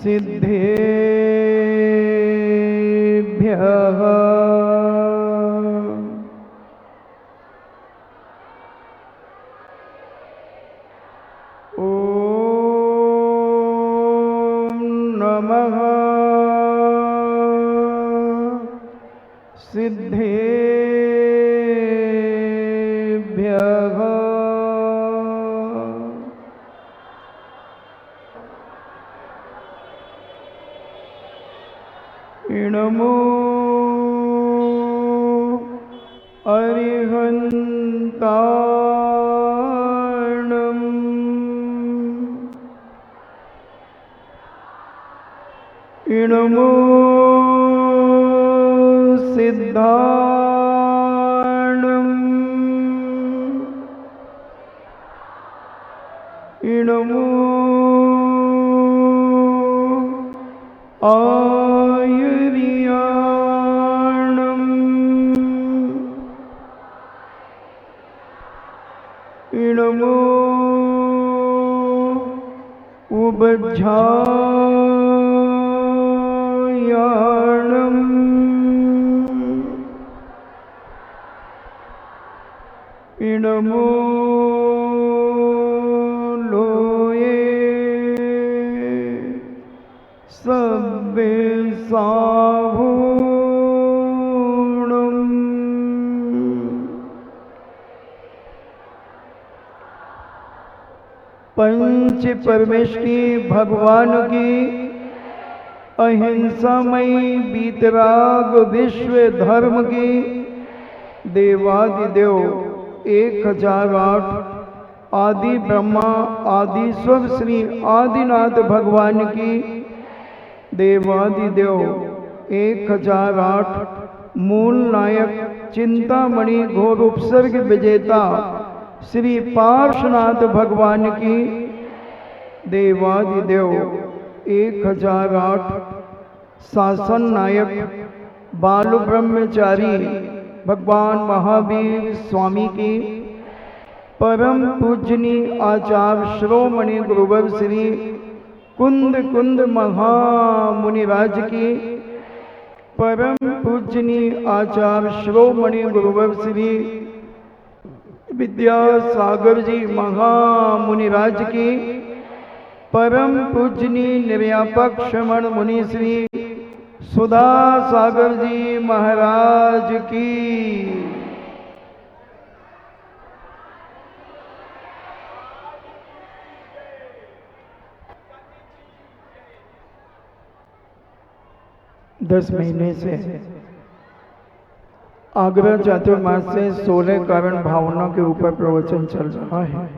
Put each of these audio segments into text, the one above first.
सिद्धेभ्यः ॐ नमः सिद्धेभ्यः नमो अरिहन्ताणं नमो सिद्धाणं नमो आयुर्याणं नमो उबज्झायाणं नमो लोये सव्यसाभूणम् पंच परमेष्टि भगवान की अहिंसामयी बीतराग विश्व धर्म की देवादिदेव 1008 आदि ब्रह्मा आदिश्वर श्री आदिनाथ भगवान की देवादिदेव 1008 मूल नायक चिंतामणि घोर उपसर्ग विजेता श्री पार्श्वनाथ भगवान की देवादिदेव 1008 शासन नायक बाल ब्रह्मचारी भगवान महावीर स्वामी की परम पूजनी आचार्य श्रोमणि गुरुवर श्री कुंद कुंद महामुनिराज की परम पूजनी आचार्य श्रोमणि गुरुवर श्री विद्यासागर जी महामुनिराज की परम पूजनी निर्यापक श्रमण मुनि श्री सुधा सागर जी महाराज की। दस महीने से आगरा चातुर्मास से 16 कारण भावना के ऊपर प्रवचन चल रहा है।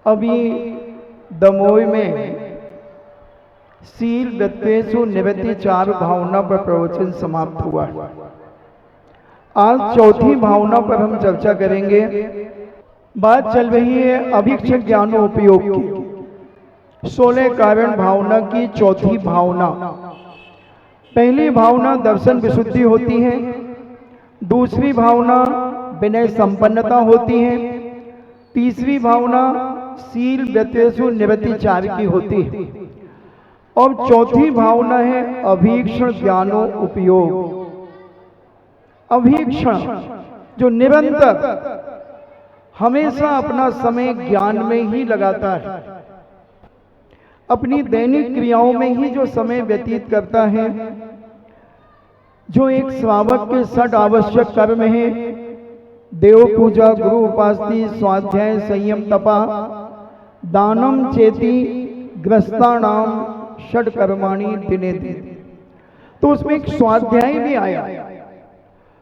अभी दमोह में शील दत्तेषु निवृत्ति 4 भावना पर प्रवचन समाप्त हुआ है। आज चौथी भावना पर हम चर्चा करेंगे। बात चल रही है अभीक्षक ज्ञानोपयोग की। 16 कारण भावना की चौथी भावना। पहली भावना दर्शन विशुद्धि होती है, दूसरी भावना विनय संपन्नता होती है, तीसरी भावना शील व्यत्यसु निवृत्ति 4 की होती है और चौथी भावना है अभीक्षण ज्ञानो उपयोग। अभीक्षण जो निरंतर हमेशा अपना समय ज्ञान में ही लगाता है, अपनी दैनिक क्रियाओं में ही जो समय व्यतीत करता है, जो एक श्रावक के 6 आवश्यक कर्म है, देव पूजा, गुरु उपासना, स्वाध्याय, संयम, तपा, दानम चेति, ग्रस्तानाम षड कर्माणि दिने दिन। तो उसमें एक स्वाध्याय भी आया।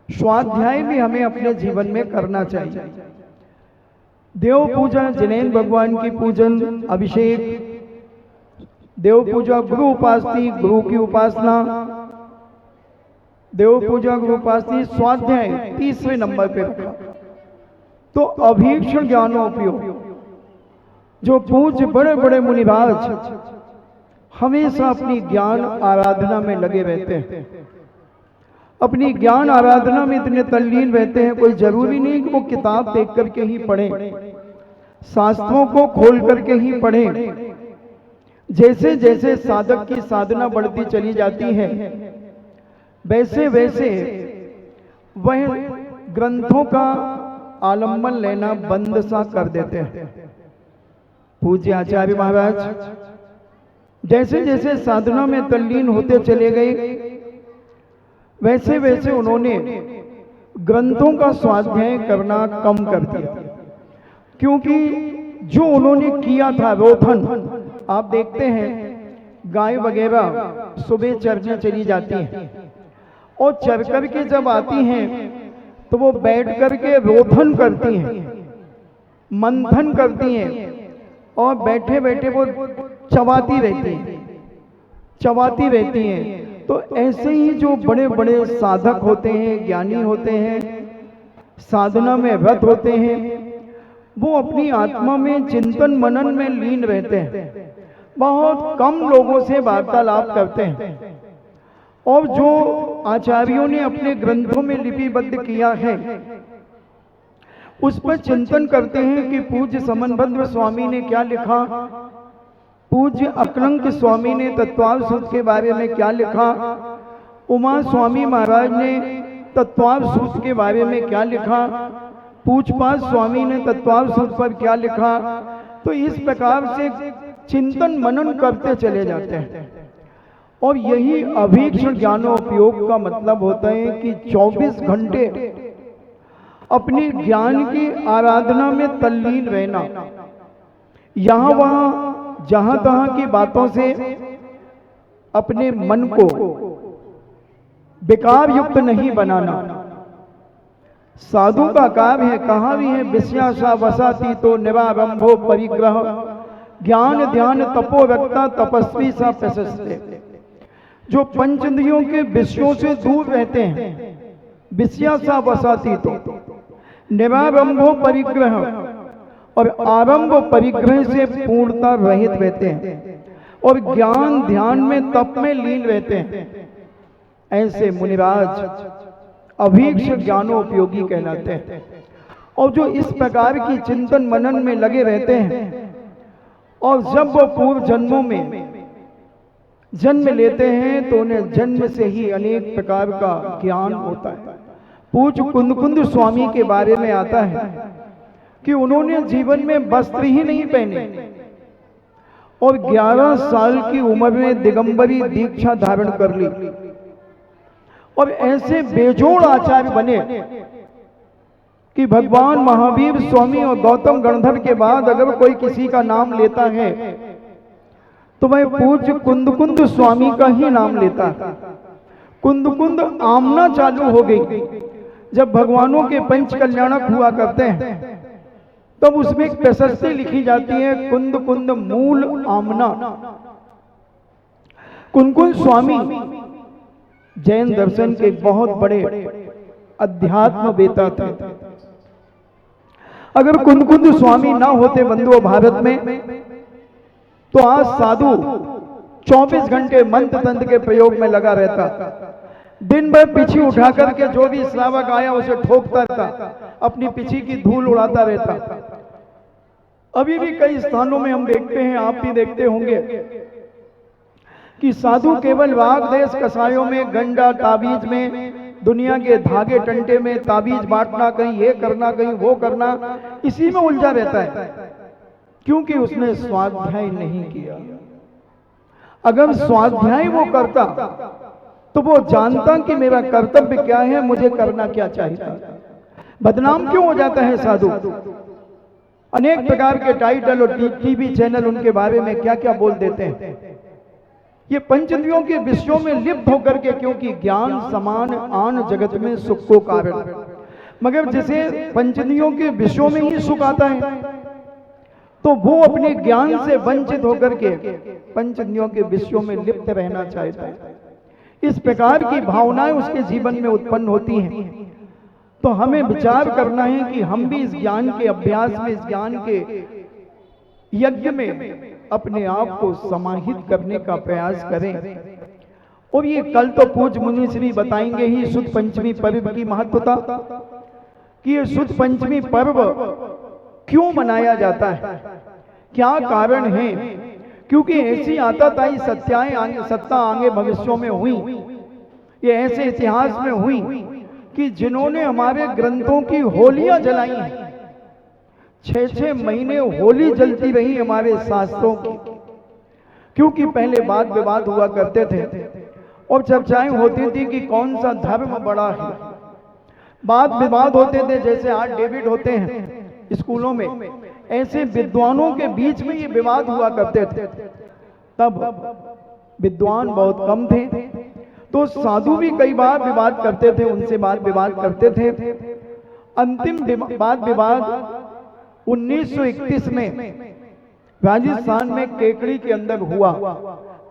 स्वाध्याय भी हमें अपने जीवन में करना चाहिए। देव पूजा, जिनेन्द्र भगवान की पूजन, अभिषेक, देव पूजा, गुरु उपासना, गुरु की उपासना, देव पूजा, गुरु उपासना, स्वाध्याय तीसरे नंबर पे रखा। तो अभीक्षण ज्ञानोपयोग, जो पूज्य बड़े बड़े मुनिराज हमेशा अपनी ज्ञान आराधना में लगे रहते हैं, अपनी ज्ञान आराधना में इतने तल्लीन रहते हैं, कोई जरूरी नहीं कि वो किताब देख करके ही पढ़ें। शास्त्रों को खोल करके ही पढ़ें। जैसे जैसे साधक की साधना बढ़ती चली जाती है, वैसे वैसे वह ग्रंथों का आलम्बन लेना बंद सा कर देते हैं। पूज्य आचार्य महाराज जैसे जैसे साधना में तल्लीन होते चले गए, वैसे वैसे उन्होंने ग्रंथों का स्वाध्याय करना कम कर दिया, क्योंकि जो उन्होंने किया था रोथन, आप देखते हैं गाय वगैरह सुबह चरने चली जाती हैं और चर कर के जब आती हैं तो वो बैठ करके रोथन करती हैं, मंथन करती हैं और बैठे बैठे वो चबाती रहती हैं। तो ऐसे ही जो बड़े बड़े साधक होते हैं, ज्ञानी होते हैं, साधना में व्रत होते हैं, वो अपनी आत्मा में चिंतन मनन में लीन रहते हैं, बहुत कम लोगों से वार्तालाप करते हैं। और जो आचार्यों ने अपने ग्रंथों में लिपिबद्ध किया है उस पर चिंतन करते हैं कि पूज्य समनभद्र स्वामी ने क्या लिखा, पूज्य अकलंक स्वामी ने तत्वाव सूत्र के बारे में क्या लिखा, उमा स्वामी महाराज ने तत्वाव सूत्र के बारे में क्या लिखा, पूजपाद स्वामी ने तत्वाव सूत्र पर क्या लिखा। तो इस प्रकार से चिंतन मनन करते चले जाते हैं। और यही अभीक्षण ज्ञानोपयोग का मतलब होता है कि 24 घंटे अपने ज्ञान की आराधना में तल्लीन रहना, यहां वहां जहां तहां की बातों से अपने मन को विकार युक्त नहीं बनाना। साधु का कार्य है, कहा भी है, विषयासा वसाती तो निरारंभो परिग्रह, ज्ञान ध्यान तपो व्यक्ता तपस्वी सा प्रशस्ते। जो पंचेंद्रियों के विषयों से दूर रहते हैं, विषयासा वसाती तो निरारंभो परिग्रह, और आरंभ परिग्रह से पूर्णता रहित रहते हैं और ज्ञान ध्यान में तप में लीन रहते हैं, ऐसे मुनिराज अभीक्ष ज्ञानोपयोगी कहलाते हैं। और जो इस प्रकार की चिंतन मनन में लगे रहते हैं और जब वो पूर्व जन्मों में जन्म लेते हैं तो उन्हें जन्म से ही अनेक प्रकार का ज्ञान होता है। पूज्य कुंद स्वामी के बारे में आता है कि उन्होंने जीवन में वस्त्र ही नहीं पहने और 11 साल की उम्र में दिगंबरी दीक्षा धारण कर ली और ऐसे बेजोड़ आचार्य बने कि भगवान महावीर स्वामी और गौतम गणधर के बाद अगर कोई किसी का नाम लेता है तो वह पूज्य कुंद स्वामी का ही नाम लेता है। कुंद आमना चालू हो गई। जब भगवानों के पंच कल्याणक हुआ करते हैं तब उसमें एक प्रशस्ति लिखी जाती है, कुंद मूल आमना। कुंद स्वामी जैन दर्शन के बहुत बड़े अध्यात्म वेता थे। अगर कुंद स्वामी ना होते बंधुओं भारत में तो आज साधु 24 घंटे मंत्र तंत्र के प्रयोग में लगा रहता, दिन भर पीछी उठा करके जो भी श्रावक आया उसे ठोकता रहता, अपनी पीछी की धूल उड़ाता रहता। अभी भी कई स्थानों में हम देखते हैं, आप भी देखते होंगे कि साधु केवल वाग देश कसायों में, गंडा ताबीज में, दुनिया के धागे टंटे में ताबीज बांटना, कहीं ये करना कहीं वो करना, इसी में उलझा रहता है, क्योंकि उसने स्वाध्याय नहीं किया। अगर स्वाध्याय वो करता तो वो जानता कि मेरा कर्तव्य क्या है, मुझे करना क्या चाहिए। बदनाम क्यों हो जाता है साधु? अनेक प्रकार के टाइटल और टीवी चैनल उनके बारे में क्या क्या बोल देते हैं। ये पंचेंद्रियों के विषयों में लिप्त होकर के, क्योंकि ज्ञान समान आन जगत में सुख को कारण, मगर जिसे पंचेंद्रियों के विषयों में ही सुख आता है तो वो अपने ज्ञान से वंचित होकर के पंचेंद्रियों के विषयों में लिप्त रहना चाहता है। इस प्रकार की भावनाएं उसके जीवन में उत्पन्न होती हैं। तो हमें विचार करना है कि हम भी इस ज्ञान के अभ्यास में, इस ज्ञान के यज्ञ में अपने आप को समाहित करने का प्रयास करें। और ये कल तो पूज्य मुनि श्री बताएंगे ही शुद्ध पंचमी पर्व की महत्वता, कि ये शुद्ध पंचमी पर्व क्यों मनाया जाता है, क्या कारण है? क्योंकि ऐसी आताताई सत्ता आगे भविष्यों में हुई, ये ऐसे इतिहास में हुई कि जिन्होंने हमारे ग्रंथों की होलियां जलाई हैं। 6-6 महीने होली जलती रही हमारे शास्त्रों की, क्योंकि पहले वाद विवाद हुआ करते थे और चर्चाएं होती थी कि कौन सा धर्म बड़ा है। वाद विवाद होते थे, जैसे आज डेविड होते हैं स्कूलों में, ऐसे विद्वानों के बीच में ये विवाद हुआ करते थे। तब विद्वान बहुत कम थे, तो साधु भी कई बार विवाद करते थे, उनसे वाद विवाद करते थे। अंतिम वाद विवाद 1931 में राजस्थान में केकड़ी के अंदर हुआ।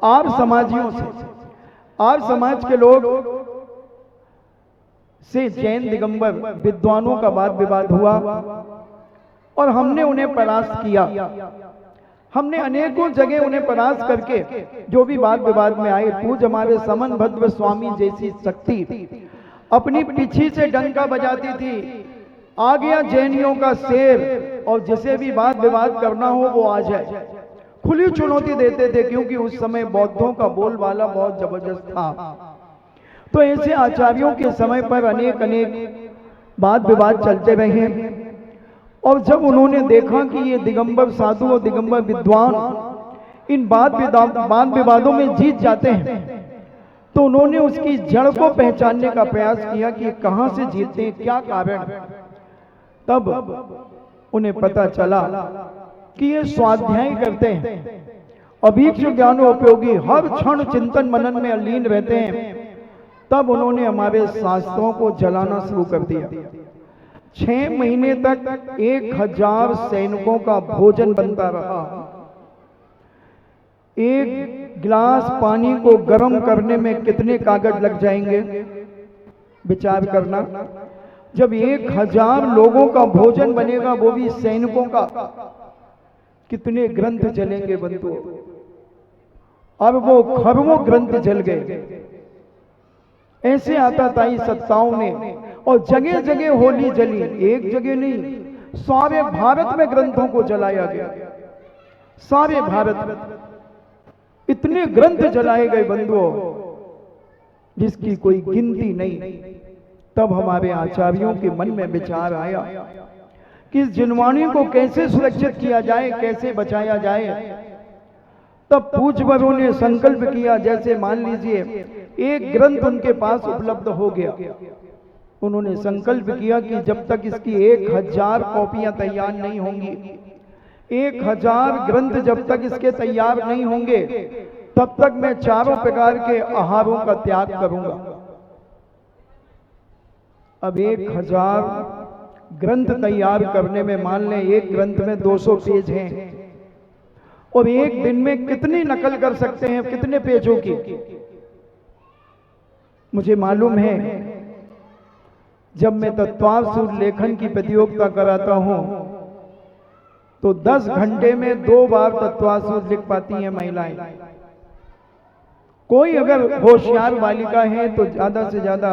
आर्य समाजियों से, आर्य समाज के लोग से जैन दिगंबर विद्वानों का वाद विवाद हुआ और हमने उन्हें परास्त किया। हमने अनेकों जगह उन्हें परास्त करके जो भी वाद विवाद में आए, पूज हमारे समन भद्र स्वामी जैसी शक्ति अपनी पीछे से डंका बजाती थी, आ गया जैनियों का शेर और जिसे भी वाद विवाद करना हो वो आ जाए। खुली चुनौती देते थे, क्योंकि उस समय बौद्धों का बोलबाला बहुत जबरदस्त था। तो ऐसे आचार्यों के समय पर अनेक वाद विवाद चलते रहे और जब उन्होंने देखा कि ये दिगंबर साधु और दिगंबर विद्वान इन वाद विवादों में जीत जाते हैं, तो उन्होंने उसकी जड़ को पहचानने का प्रयास किया कि कहां से जीतते हैं, क्या कारण। तब उन्हें पता चला कि ये स्वाध्याय करते हैं, अभीक्ष ज्ञानोपयोगी, हर क्षण चिंतन मनन में अलीन रहते हैं। तब उन्होंने हमारे शास्त्रों को जलाना शुरू कर दिया। 6 महीने तक 1000 सैनिकों का भोजन बनता रहा। एक गिलास पानी को गर्म करने में कितने कागज लग जाएंगे, विचार करना। जब 1000 लोगों का भोजन बनेगा, वो भी सैनिकों का, कितने ग्रंथ जलेंगे बंधुओं। अब वो खरबों ग्रंथ जल गए। ऐसे आताताई सत्ताओं ने, और जगह जगह होली जली, एक जगह नहीं, सारे भारत में ग्रंथों को जलाया गया। सारे भारत में इतने ग्रंथ जलाए गए बंधुओं, जिसकी कोई गिनती नहीं। तब हमारे आचार्यों के मन में विचार आया कि इस जिनवाणी को कैसे सुरक्षित किया जाए, कैसे बचाया जाए। तब पूज्यवरों ने संकल्प किया, जैसे मान लीजिए एक ग्रंथ उनके पास उपलब्ध हो गया, उन्होंने संकल्प किया कि जब तक इसकी 1000 कॉपियां तैयार नहीं होंगी, 1000 ग्रंथ जब तक इसके तैयार नहीं होंगे, तब तक मैं चारों प्रकार के आहारों का त्याग करूंगा। अब 1000 ग्रंथ तैयार करने में, मान लें एक ग्रंथ में 200 पेज हैं, और एक दिन में कितनी नकल कर सकते हैं, कितने पेजों की। मुझे मालूम है, जब मैं तत्वार्थ लेखन की प्रतियोगिता कराता हूं, तो 10 घंटे में 2 बार तत्वार्थ लिख पाती हैं महिलाएं। कोई अगर होशियार बालिका है तो ज्यादा से ज्यादा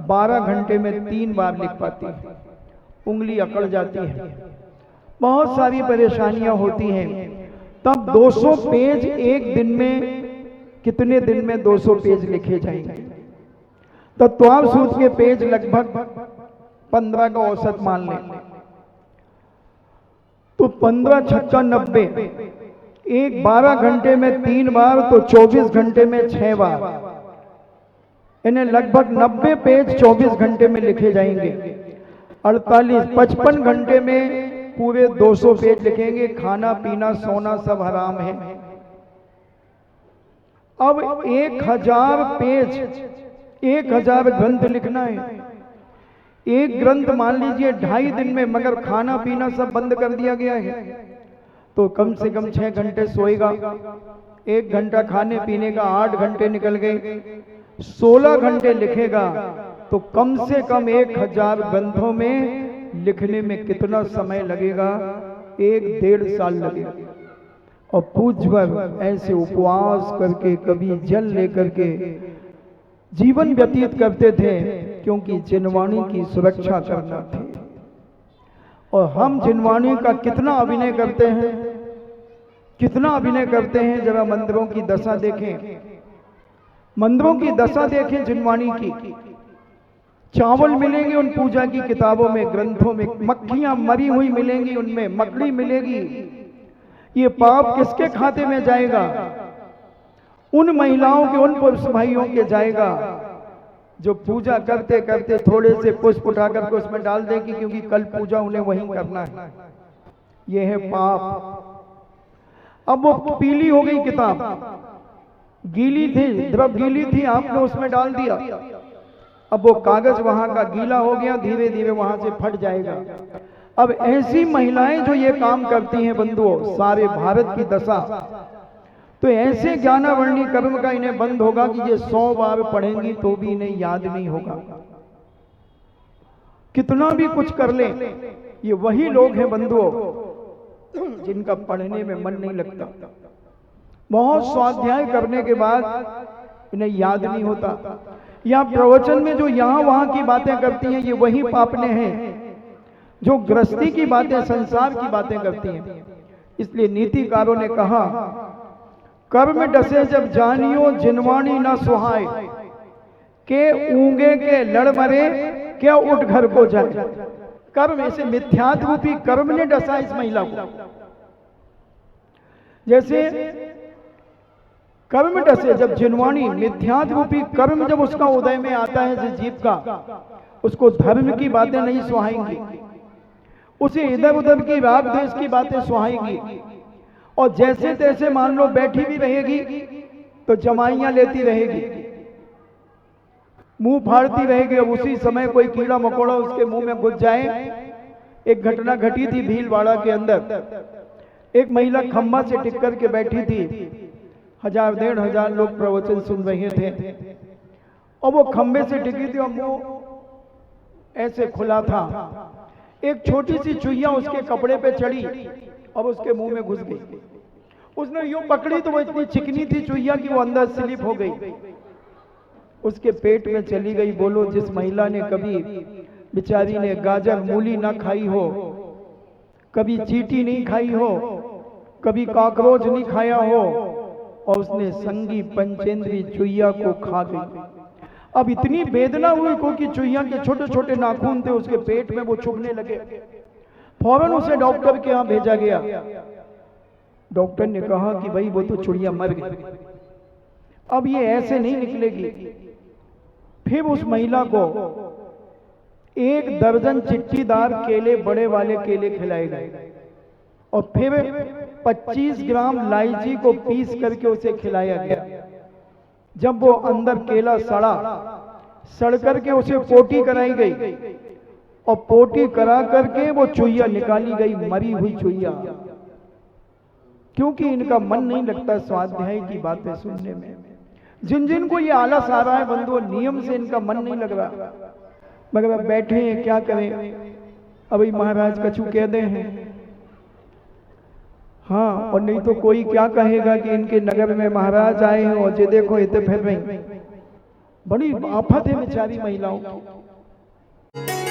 12 घंटे में 3 बार लिख पाती है। उंगली अकड़ जाती है, बहुत सारी परेशानियां होती हैं। तब 200 पेज एक दिन में, कितने दिन में 200 पेज लिखे जाएंगे? तत्वार्थ सूत्र के पेज लगभग 15 का औसत मान लें, तो 15 छक्का 90, एक 12 घंटे में 3 बार, तो 24 घंटे में 6 बार, इन्हें लगभग 90 पेज 24 घंटे में लिखे जाएंगे। 55 घंटे में पूरे 200 पेज लिखेंगे। खाना पीना सोना सब हराम है। अब 1000 पेज, 1000 ग्रंथ लिखना है। एक ग्रंथ मान लीजिए 2.5 दिन में, मगर खाना पीना सब बंद कर दिया गया है, तो कम से कम 6 घंटे सोएगा। 1 घंटा खाने पीने का, 8 घंटे निकल गए। 16 घंटे लिखेगा, तो कम से कम 1000 ग्रंथों में लिखने में कितना समय लगेगा? 1-1.5 साल लगेगा। और पूज्यवर ऐसे उपवास करके, कभी जल लेकर के जीवन व्यतीत करते थे, क्योंकि जिनवाणी की सुरक्षा करना थी। और हम जिनवाणी का कितना अभिनय करते हैं, कितना अभिनय करते हैं। जरा मंदिरों की दशा देखें, मंदिरों की दशा देखें जिनवाणी की। चावल मिलेंगे उन पूजा की किताबों में, ग्रंथों में, मक्खियां मरी हुई मिलेंगी उनमें, मकड़ी मिलेगी। ये पाप किसके खाते में जाएगा? उन महिलाओं के, उन पुरुष भाइयों के जाएगा जो पूजा करते करते थोड़े से पुष्प उठाकर के उसमें डाल देगी, क्योंकि कल पूजा उन्हें वहीं करना है। ये है पाप। अब वो पीली हो गई किताब, गीली थी, जब गीली थी आपने उसमें डाल दिया, अब वो कागज वहां का गीला हो गया, धीरे धीरे वहां से फट जाएगा। अब ऐसी महिलाएं जो ये काम करती हैं बंधुओं, सारे भारत की दशा, तो ऐसे ज्ञानावर्णी कर्म का इन्हें बंद होगा कि ये 100 बार पढ़ेंगी तो भी इन्हें याद नहीं होगा। कितना भी कुछ कर ले, ये वही लोग हैं बंधुओं जिनका पढ़ने में मन नहीं लगता। बहुत स्वाध्याय करने के बाद इन्हें याद नहीं होता। या प्रवचन में जो यहां वहां की बातें करती हैं, ये वही पापने हैं जो गृहस्थी की बातें, संसार की बातें करती हैं। इसलिए नीतिकारों ने कहा, कर्म डसे जब जानियो जिनवाणी ना सुहाय, के ऊंगे के लड़ मरे क्या उठ घर को जाए। कर्म, ऐसे मिथ्यात्व रूपी कर्म ने डसा इस महिला को। जैसे कर्म डसे जब जिनवाणी, मिथ्यात्व रूपी कर्म जब उसका उदय में आता है जिस जीव का, उसको धर्म की बातें नहीं सुहाएंगी, उसे इधर उधर की राग देश की बातें सुहाएंगी। और जैसे तैसे मान लो बैठी भी रहेगी तो जमाइयां लेती रहेगी, मुंह फाड़ती रहेगी। अब उसी समय कोई कीड़ा मकोड़ा उसके मुंह में घुस जाए। एक घटना घटी थी भीलवाड़ा के अंदर। एक महिला खम्बा से टिक कर के बैठी थी, 1000-1500 लोग प्रवचन सुन रहे थे, और वो खंबे से टिकी थी और मुंह ऐसे खुला था। एक छोटी सी चुईया उसके कपड़े पे चढ़ी और उसके मुंह में घुस गई। उसने यूं पकड़ी तो वो इतनी चिकनी थी चुईया कि वो अंदर स्लिप हो गई, उसके पेट में चली गई। बोलो, जिस महिला ने कभी बेचारी ने गाजर मूली ना खाई हो, कभी चींटी नहीं खाई हो, कभी कॉकरोच नहीं खाया हो, और उसने संगी पंचेंद्री चुईया को खा गई। अब इतनी वेदना हुई को कि चुईया के छोटे छोटे नाखून थे उसके पेट में, वो चुभने लगे। फौरन उसे डॉक्टर के यहां भेजा गया। डॉक्टर ने कहा कि भाई वो तो चुड़िया मर गई, अब ये ऐसे नहीं निकलेगी। फिर उस महिला को 1 दर्जन चिट्ठीदार केले, बड़े वाले केले खिलाए गए, और फिर 25 ग्राम इलायची को पीस करके उसे खिलाया गया। जब वो अंदर केला सड़ करके उसे पोटी कराई गई, और पोटी करा करके वो चुईया निकाली गई, मरी हुई चुईया। क्योंकि इनका मन नहीं लगता स्वाध्याय की बातें सुनने में। जिन जिन को ये आलस आ रहा है बंधुओं, नियम से इनका मन नहीं लग रहा, मगर अब बैठे हैं, क्या करें। अभी महाराज कछु कह दे हैं, हाँ, और नहीं तो कोई क्या कहेगा कि इनके नगर में महाराज आए हैं और जे देखो इतने फिर रही। बड़ी आफत है बेचारी महिलाओं की।